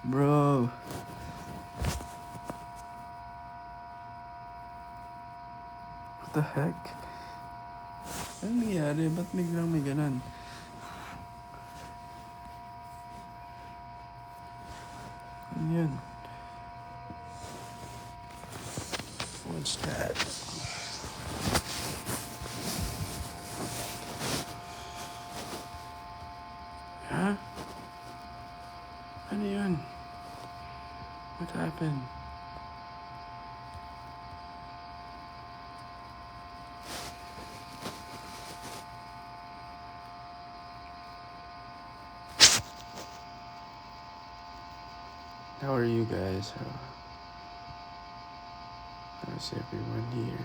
Bro. What the heck? Ano nangyari? Ba't biglang may ganan? Ano yan? What's that? Ha? Ano yun? What happened? How are you guys? How's everyone here?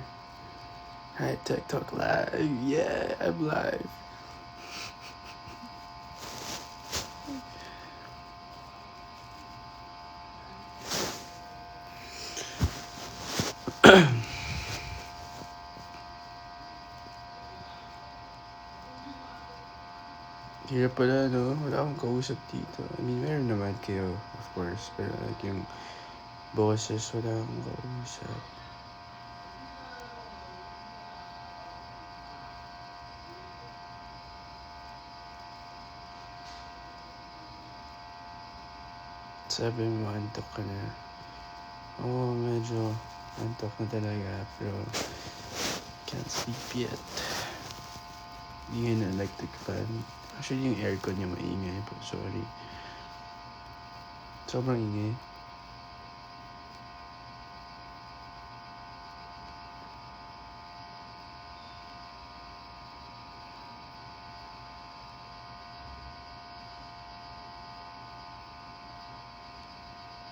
Hi, TikTok live. Yeah, I'm live. Hirap pala, no? Wala akong kausap dito. I mean, meron naman kayo, of course. Pero like yung boses, wala akong kausap. Sabi mo, antok ka na. Oo, medyo antok na talaga. Pero can't sleep yet. Hindi nga na electric fan. Actually, yung aircon niya maingay po. Sorry. Sobrang ingay.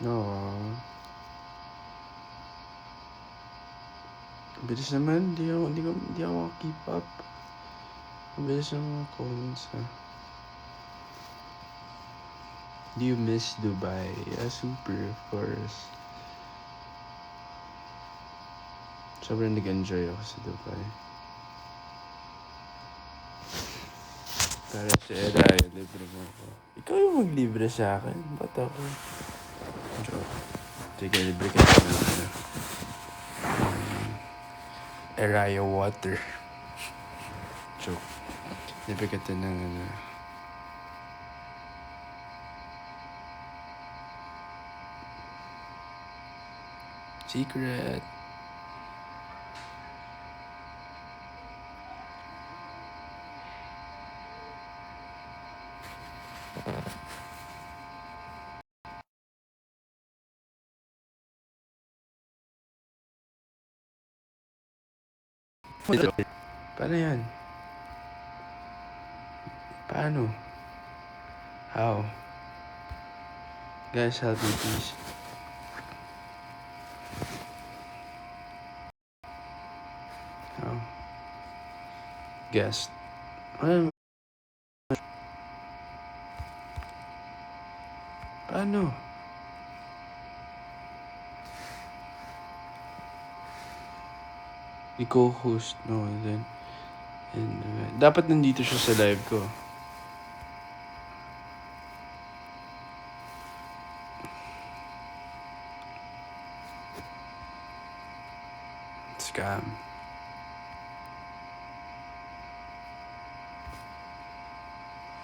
No. Bilis naman. Di ako keep up. Bilis ng mga comments, ha. Do you miss Dubai? Yeah, super, of course. Sobrang nag-enjoy ako sa Dubai. Para sa Eda, libre mo ako. Ikaw yung maglibre sa akin. Ba't ako? Joke. Sige, libre ka na. Araya water. Joke. Libre ka ng secret. Paano yan? Paano? How? Guys, help me please. How? Guest. Paano? I-co-host, no? Dapat nandito siya sa live ko. Scam.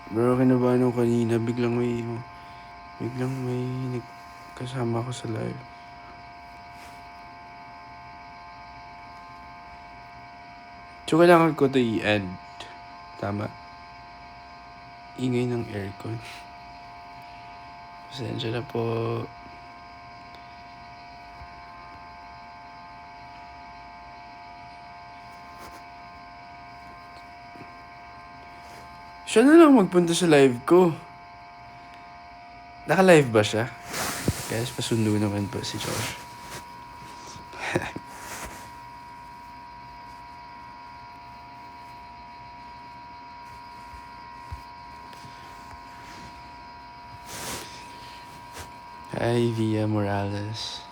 Bro, kinabahan ako kanina. Biglang may nagkasama ko sa live. So, kailangan ko to i-end. Tama. Ingay ng aircon. Pasensya na po. Siya na lang magpunta sa live ko. Naka-live ba siya? Guys, pasundo naman po si Josh. Hi, Via Morales.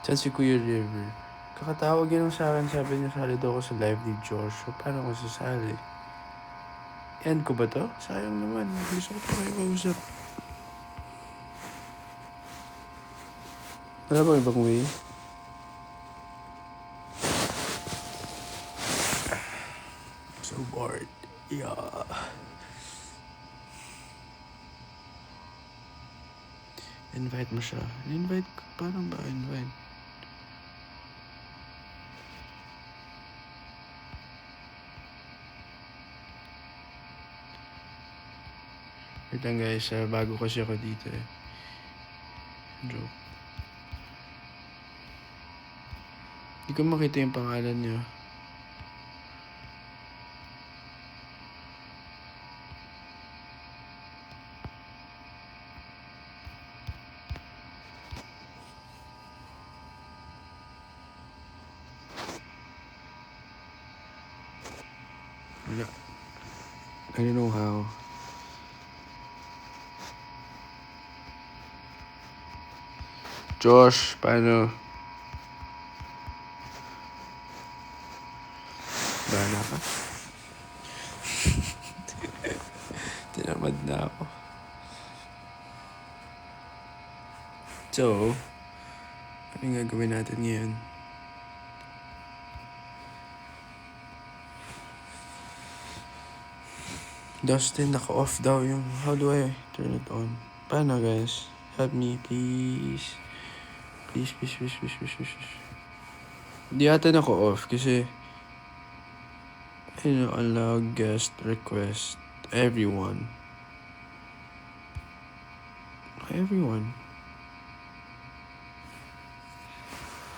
Diyan si Kuya River. Kakatawag yun sa akin, sabi niya sali daw ako sa live ni Joshua. Paano ako sasali? End ko ba to? Sayang naman. Gusto ko pa kayo kausap. Wala bang ibang way? So bored. Yeah. Invite mo siya. Invite ko. Paano ba invite? Wait lang guys, bago kasi ako dito eh. Joke. Hindi ko makita yung pangalan niya. Wala. I don't know how. Josh, paano? Bahala ka? Tinamad na ako. So, ano yung gagawin natin ngayon? Dustin, naka-off daw yung... How do I turn it on? Paano guys? Help me, please. Please. Hindi ata naka-off kasi... allow guest request. Everyone.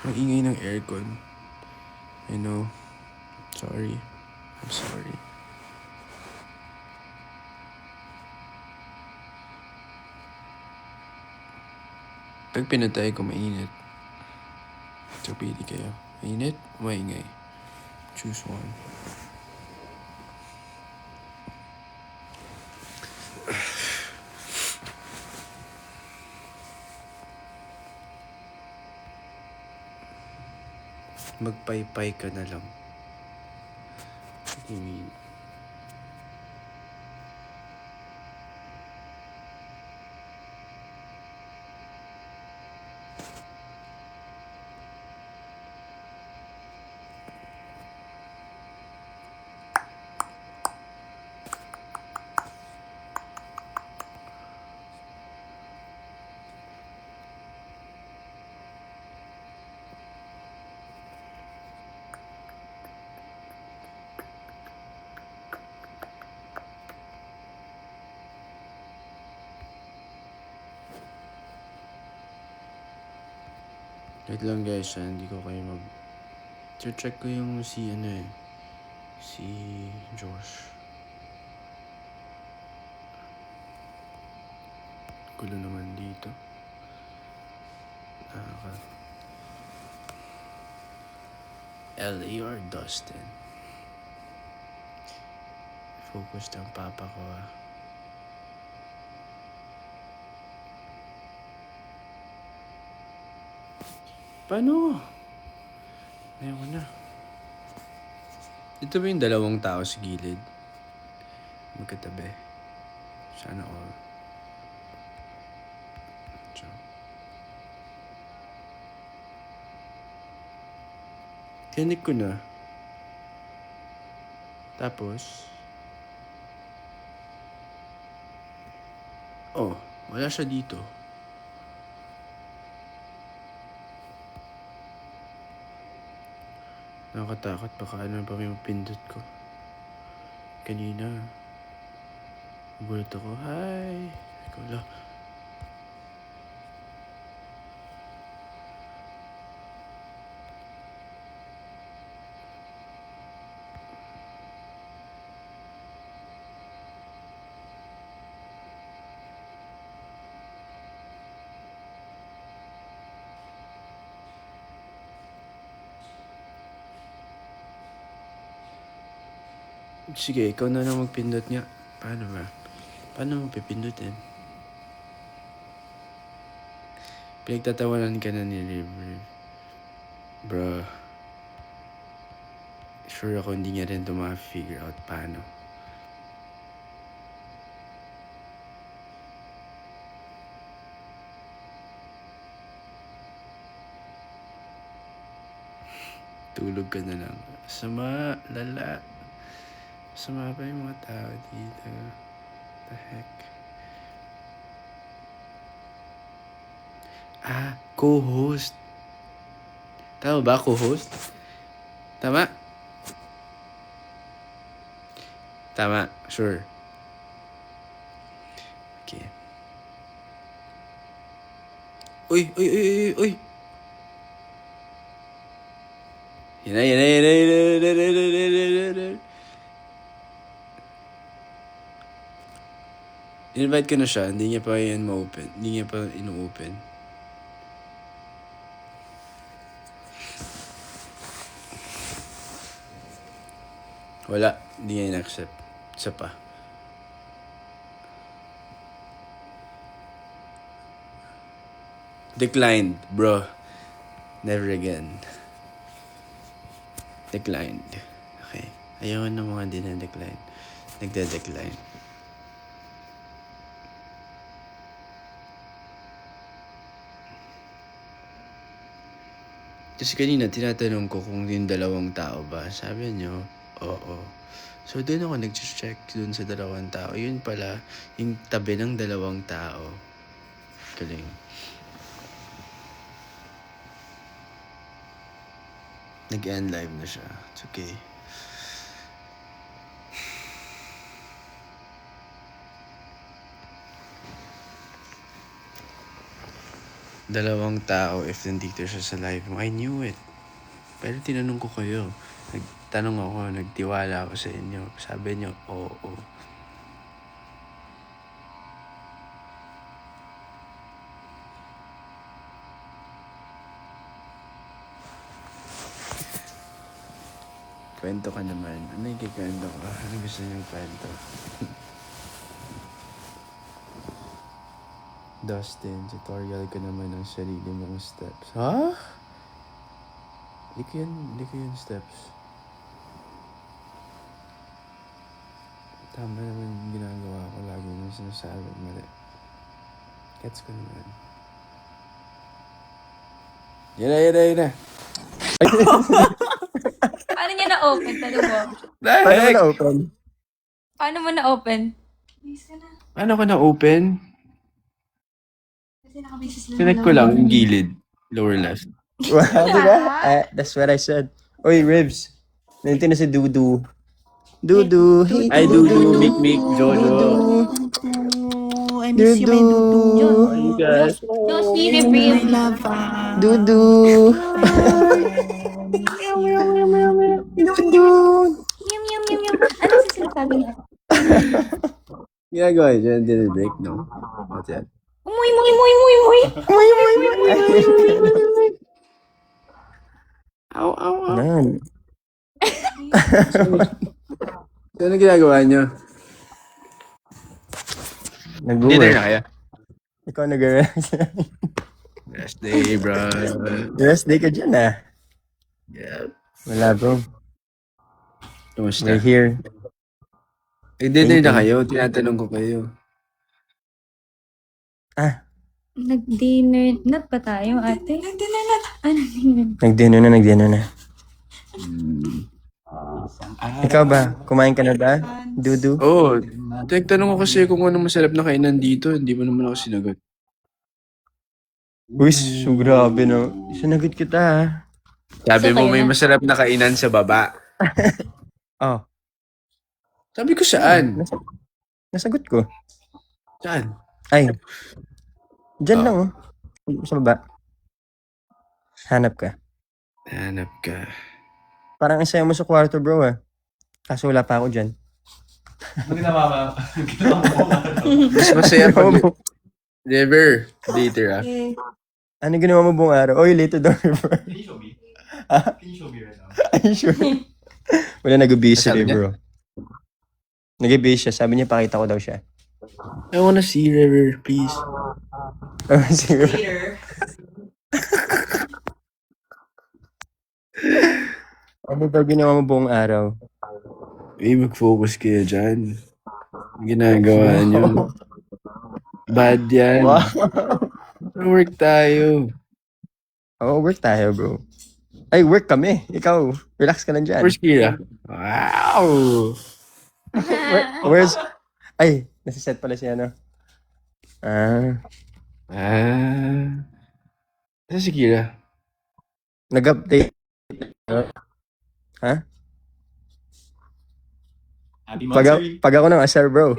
Ang ingay ng aircon. I know. Sorry. I'm sorry. Pag pinatay ko, mainit. So, pili kayo. Mainit o maingay? Choose one. Magpaypay ka na lang. What do you mean? Wait lang guys, hindi ko kayo check ko yung si Josh. Gulo naman dito. LA or Dustin? Focus ng papa ko ah. Paano? Ayaw ko na. Ito ba yung dalawang tao sa gilid? Magkatabi. Sana all. Tinik ko na. Tapos, wala siya dito. Nakakatakot, baka ano pa may mapindot ko. Kanina, gulat ako, hi! Ikaw lang. Sige, ikaw na lang magpindot nga. Paano ba? Paano mo pipindutin? Pinagtatawanan ka na ni River. Bro, sure ako hindi niya rin ito ma-figure out paano. Tulog ka na lang. Sama, lala. Sama pa yung mga tao dito. The heck? Ah, co-host. Tama ba, co-host? Tama? Tama, sure. Okay. Uy, uy, uy, uy, uy. Yan na, yan na, yan na, yan na, yan na, yan na, yan na, yan na. In-invite ko na siya, hindi niya pa yan ma-open. Hindi niya pa ino-open. Wala, hindi niya in-accept. Isa pa. Declined, bro. Never again. Declined. Okay. Ayaw na mga hindi na-decline. Nagde-decline. Kasi kanina, tinatanong ko kung yung dalawang tao ba. Sabi niyo, oo. So, doon ako nag-check doon sa dalawang tao. Yun pala, yung tabi ng dalawang tao. Galing. Nag-end live na siya. It's okay. Dalawang tao if nandito siya sa live mo. I knew it. Pero tinanong ko kayo. Nagtanong ako, nagtiwala ako sa inyo. Sabi niyo, oo. Kwento ka naman. Ano yung kikwento ko? Ano gusto niyong kwento? Dustin, tutorial ko naman ng sarili mong steps. Ha? Hindi ko yun steps. Tama naman yung ginagawa ko. Lagi nang sinasabi. Mali. Gets ko naman. Yan na. Paano niya na-open? Tanong mo. The Paano mo heck? na-open? Paano mo na-open? Please ka na. Paano ko na-open? Kasi nakabasis lang. Connect ko lang yung gilid. Lower left. Wow, diba? That's what I said. Oy, Ribs. Nandito na si Dudu. Dudu. Hey, Ay, Dudu, Mik, Jojo. I miss you, my Dudu. You guys. No, see, reveal. My love. Dudu. Dudu. Yum, yum, yum, yum. Ano sa sinasabi niya? Ginagawa niyo dyan, dinner break, no? What's that? Umuy, umuy, umuy, umuy, umuy. Ow, ow, ow. Nan. So, ano ginagawa niyo? Dinner Nag-uwi. na kaya? Ikaw nag-relax. Rest day, bro. Rest day ka dyan ah. Yeah. Wala bro. Kumusta? We're here. Dinner na kayo? Tinatanong ko kayo. Nag-dinner na ba tayo, ate? Nagdala na. Ano dinner? Nag-dinner na. Ikaw ba? Kumain ka na ba? Dudu? Oo. Tanong ko kasi kung ano masarap na kainan dito. Hindi mo naman ako sinagot. Uy, so grabe no. Sinagot kita ah. Sabi So, mo kayo may na. masarap na kainan sa baba. Oh. Sabi ko saan? Nasagot ko. Saan? Ay. Diyan Oh. lang oh. Sa baba. Hanap ka. Hanap ka. Parang ang saya mo sa kwarto bro ah. Kaso wala pa ako dyan. Mas masaya pag... Never. Later ah. Ano ginawa mo buong araw? Oy, later daw bro. Can you show me? Ah? Can you show me right now? Ay, sure. Wala nag-busy Sabi rin niya? bro. Nag-busy siya. Sabi niya pakita ko daw siya. I wanna see River, please. Oh, sige. Later. Ano ba ginawa mo buong araw? Mag-focus kayo dyan. Ginagawa nyo. Bad yan. Wow. Work tayo. Oo, work tayo, bro. Ay, work kami. Ikaw, relax ka lang dyan. Where's Kira? Wow! Where's... Ay, nasa-set pala siya, ano? Ah, Saan si Kira? nag-update. Ha? Happy Pag ako ng asar, bro.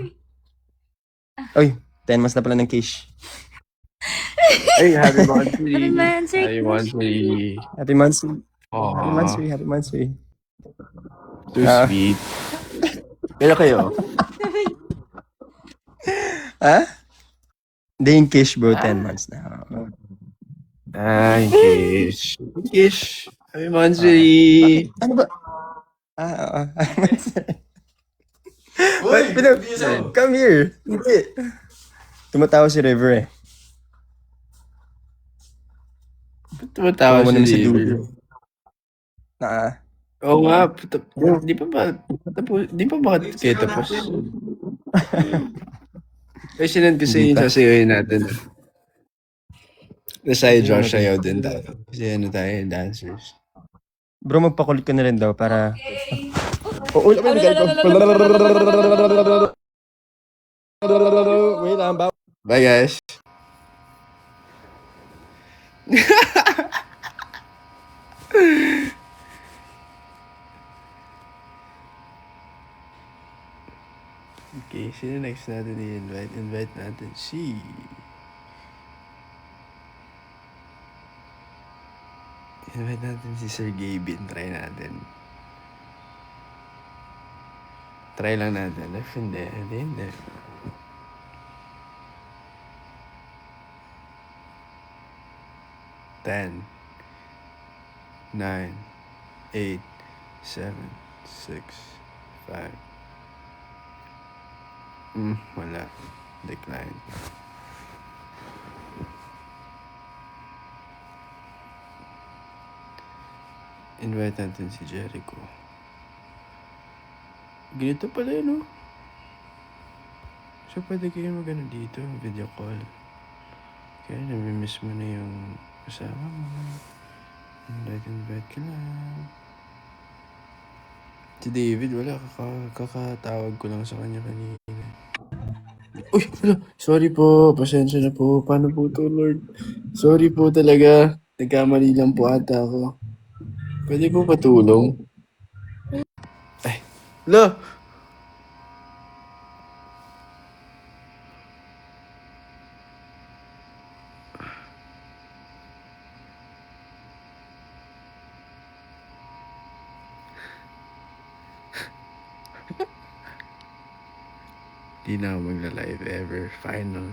Oy, 10 months na pala ng cash. Ay, happy monthly. Happy monthly. Happy monthly. Happy monthsary. Happy Aww. monthsary. Happy monthsary. Too Ah. sweet. Pero kayo? Ha? Hindi yung cash, bro. 10 months na. Kish. Kish. Happy monthly. Ano ba? Oo. Happy monthsary. Come here. Hindi. Tumatawa si River eh. Ba't tumatawa Tawa mo naman si si Dudu. River? Oo nga. Di pa ba kayo tapos? Ay, sinend ko sa Hindi inyo, pa. sasayaw natin. Nasa'yo, Josh, sayaw din tayo. Kasi ano tayo, dancers. Bro, magpakulit ka na rin daw para... Okay. Oh, uy, wait lang, ba? Bye, guys. Okay, sino next natin i-invite? Invite natin si... Invite natin si Sir Gabin. Try natin. Try lang natin. If hindi. 10, 9, 8, 7, 6, 5. Wala. Decline. Invite natin si Jericho. Ganito pala yun, oh. So, pwede kayo mag-ano dito, video call. Kaya namimiss mo na yung kasama mo. Invite ka lang. Si David, wala. Kakatawag ko lang sa kanya kanina. Uy, wala. Sorry po. Pasensya na po. Paano po to, Lord? Sorry po talaga. Nagkamali lang po ata ako. Pwede po patulong? Ay, lo! Di na ako magla-live ever. Final.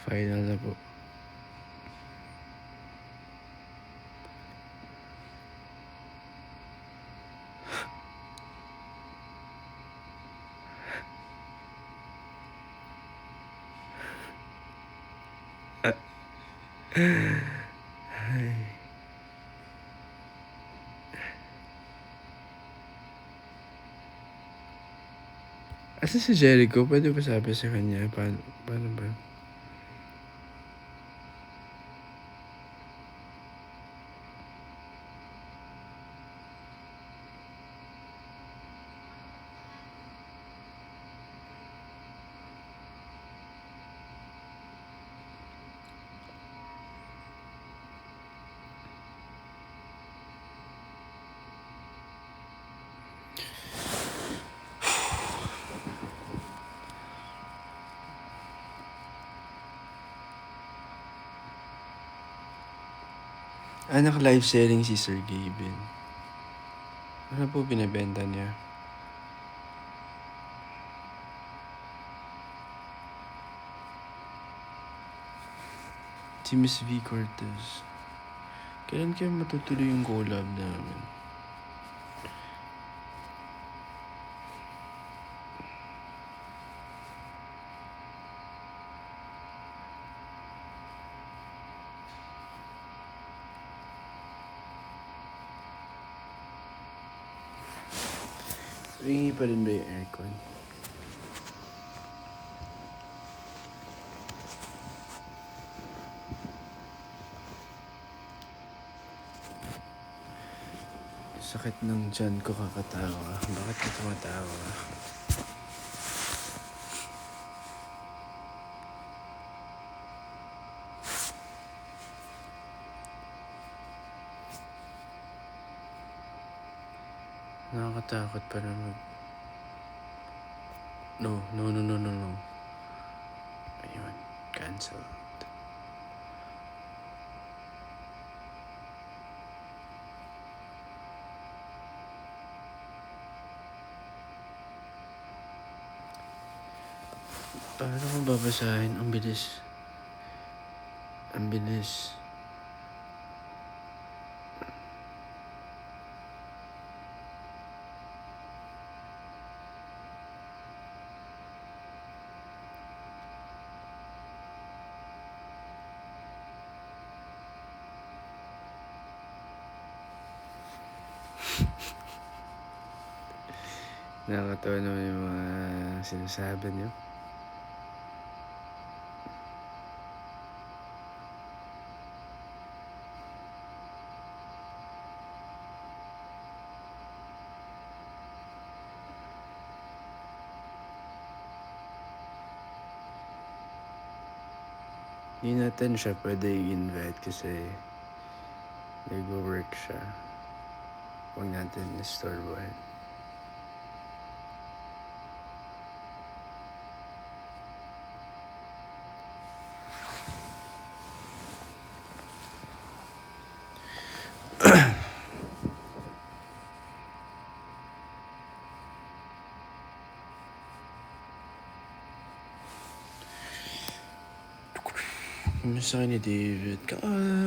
Final na po. Asa si Jericho? Pwede ba sabi sa kanya? Paano ba? Naka-live selling si Sir Gabin. Ano po binibenta niya? Si Miss V. Cortez. Kailan kaya matutuloy yung collab namin? Ringi pa rin ba yung aircon? Sakit ng tiyan ko kakatawa. Bakit ka tumatawa? Nakakatakot pa na mag... No. Ayun, cancel. Paano ko babasahin? Ang bilis. Ang bilis. Nakakatawa naman yung mga sinasabi niyo. Hindi natin siya pwede i-invite kasi nag-work siya. Huwag natin istorbohin. Kumusta ka ni David?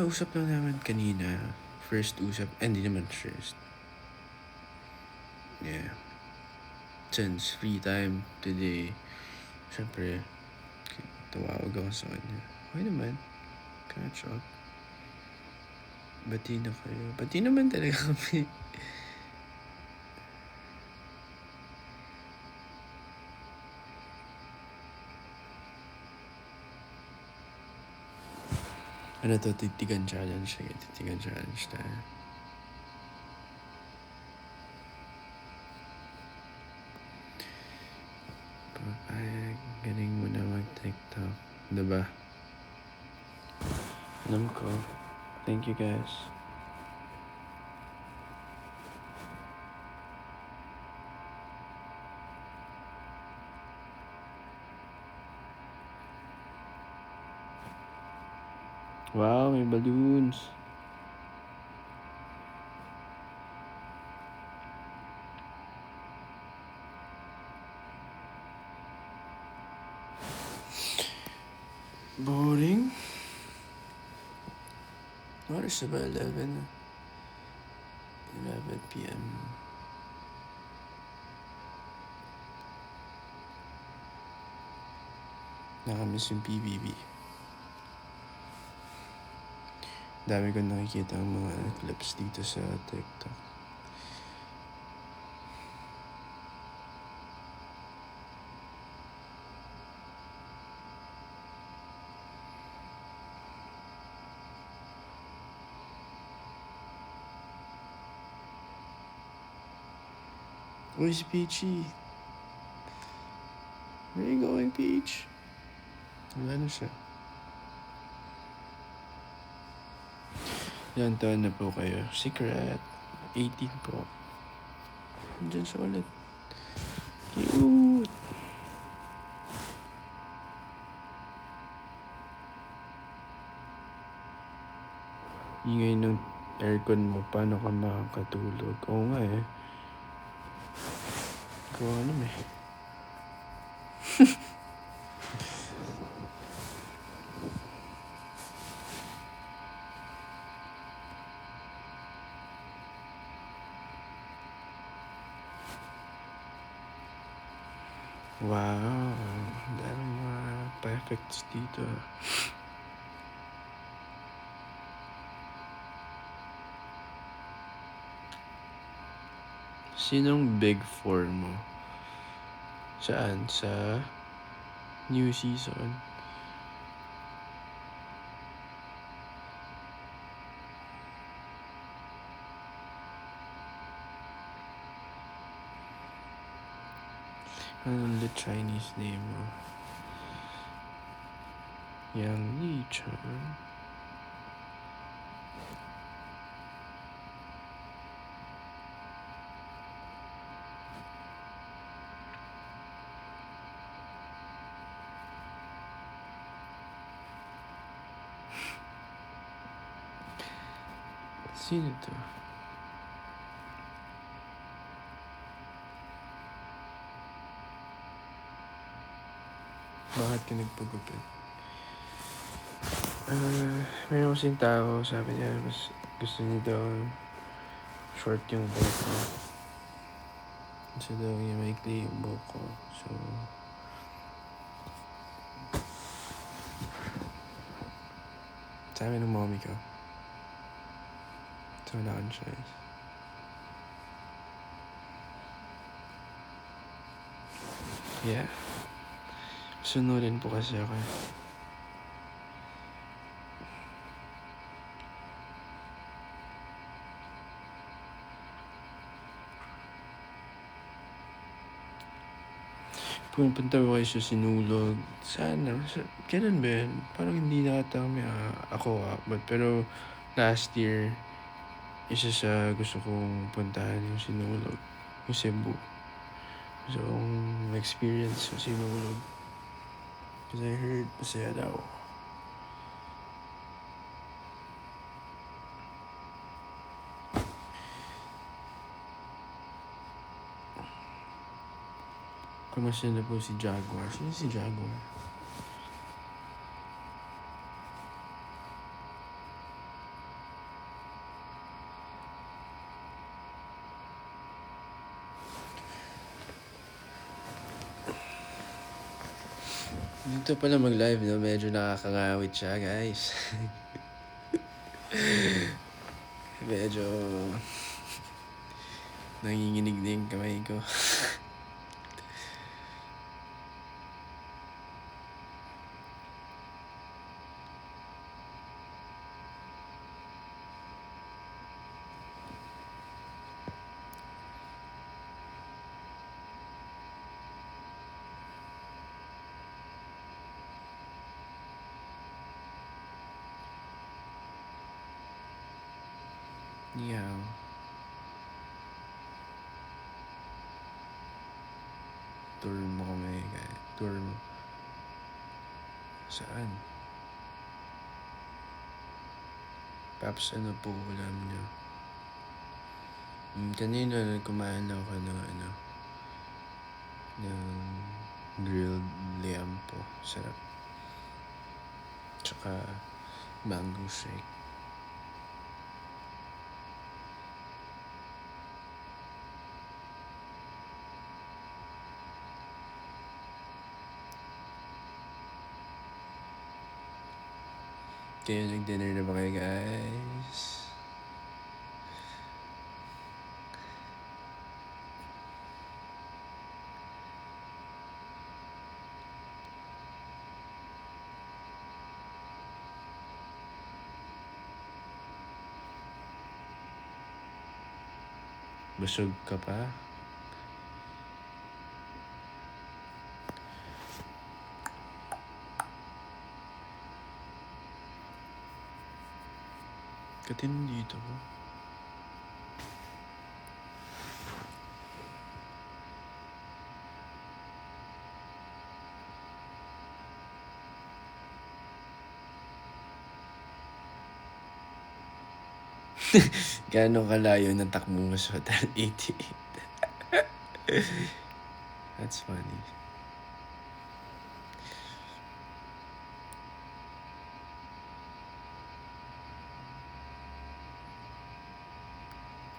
Usap lang naman kanina. First usap. Hindi naman first. Yeah. Since free time today, syempre, tumawag ako sa kanya. Okay naman. Catch up. Bati na kayo. Bati naman talaga kami. Ano to? Titigan challenge. Sige, titigan challenge tayo. Papayag. Galing mo na mag-TikTok. Diba? Alam ko. Thank you guys. Wow, may balloons. Boring? Oras na ba? 11 p.m. Nakamiss yung PBB. Dami ko nakikita ang mga clips dito sa TikTok. Uy, si Peachy. Where are you going, Peach? Wala na siya. Ilan taon na po kayo? Secret. 18 po. Diyan siya ulit. Cute. Ingay ng aircon mo. Paano ka makakatulog? Oo nga eh. Gawa naman eh. Wow. Daming mga perfects dito. Sinong big four mo? Saan? Sa new season? Anong the Chinese name mo? Yang Li-chan. Sino to? Bakit ka nagpagupit? Mayroon kasing tao, sabi niya, mas gusto niya daw short yung buhok ko. Gusto daw niya maikli yung buhok ko. So, sabi ng mommy ko. So, wala kang choice. Yeah. Sunodin po kasi ako. Pumunta ko kayo sa Sinulog. Sana. Kailan ba yun? Parang hindi nata kami pero last year, isa sa gusto kong puntahan yung Sinulog. Yung Cebu. So, experience sa Sinulog. Because I heard masaya daw. Kamusta na po si Jaguar? Sino si Jaguar? Dito pala mag-live, no? Medyo nakakangawit siya, guys. Medyo nanginginig na yung kamay ko. Yeah. Tour mo kami, guys. Tour mo. Saan? Paps, ano po ulam niyo? Kanina kumain ako ng grilled lamb po. Sarap. Tsaka mango shake. Kayo nag-dinner na ba kayo, guys? Busog ka pa? Katin dito po. Gaano kalayo ng takbo mo sa Hotel 88? That's funny.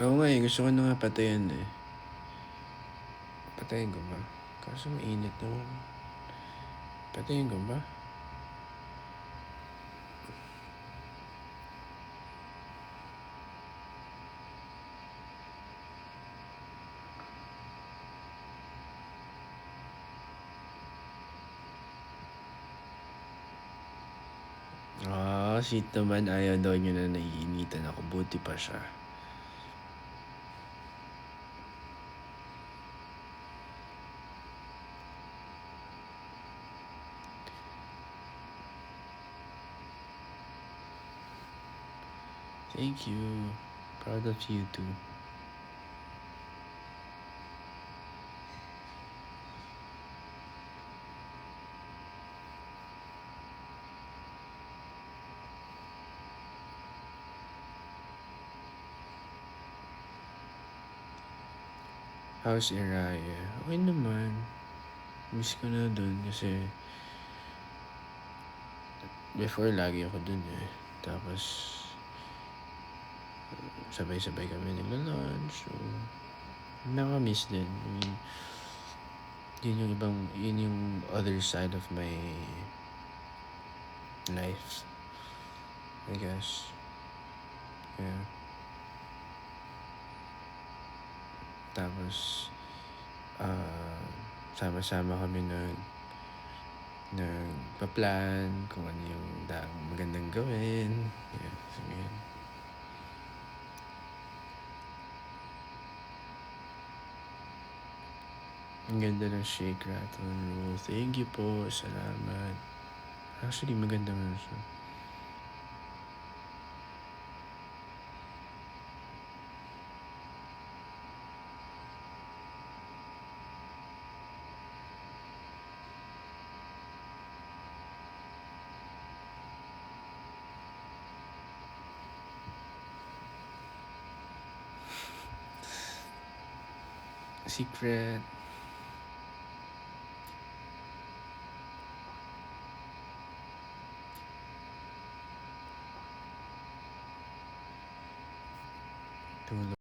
Oo nga gusto ko na nga patayin eh. Patayin ko ba? Kaso mainit naman. Patayin ko ba? Napaka-sweet naman. Ayaw daw niyo na naiinitan ako. Buti pa siya. Thank you. Proud of you too. How's Iraya? Okay naman. Miss ko na dun kasi before lagi ako dun eh. Tapos sabay-sabay kami nagla-lunch. So, nakamiss din. I mean, yun yung other side of my life, I guess. Yeah. Tapos, sama-sama kami nagpa-plan kung ano yung magandang gawin. Yeah, so yun. Ang ganda ng shake, rattle, and roll. Thank you po. Salamat. Actually, maganda nga siya. Secret. Tulog.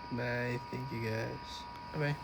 Bye. Thank you guys. Bye-bye.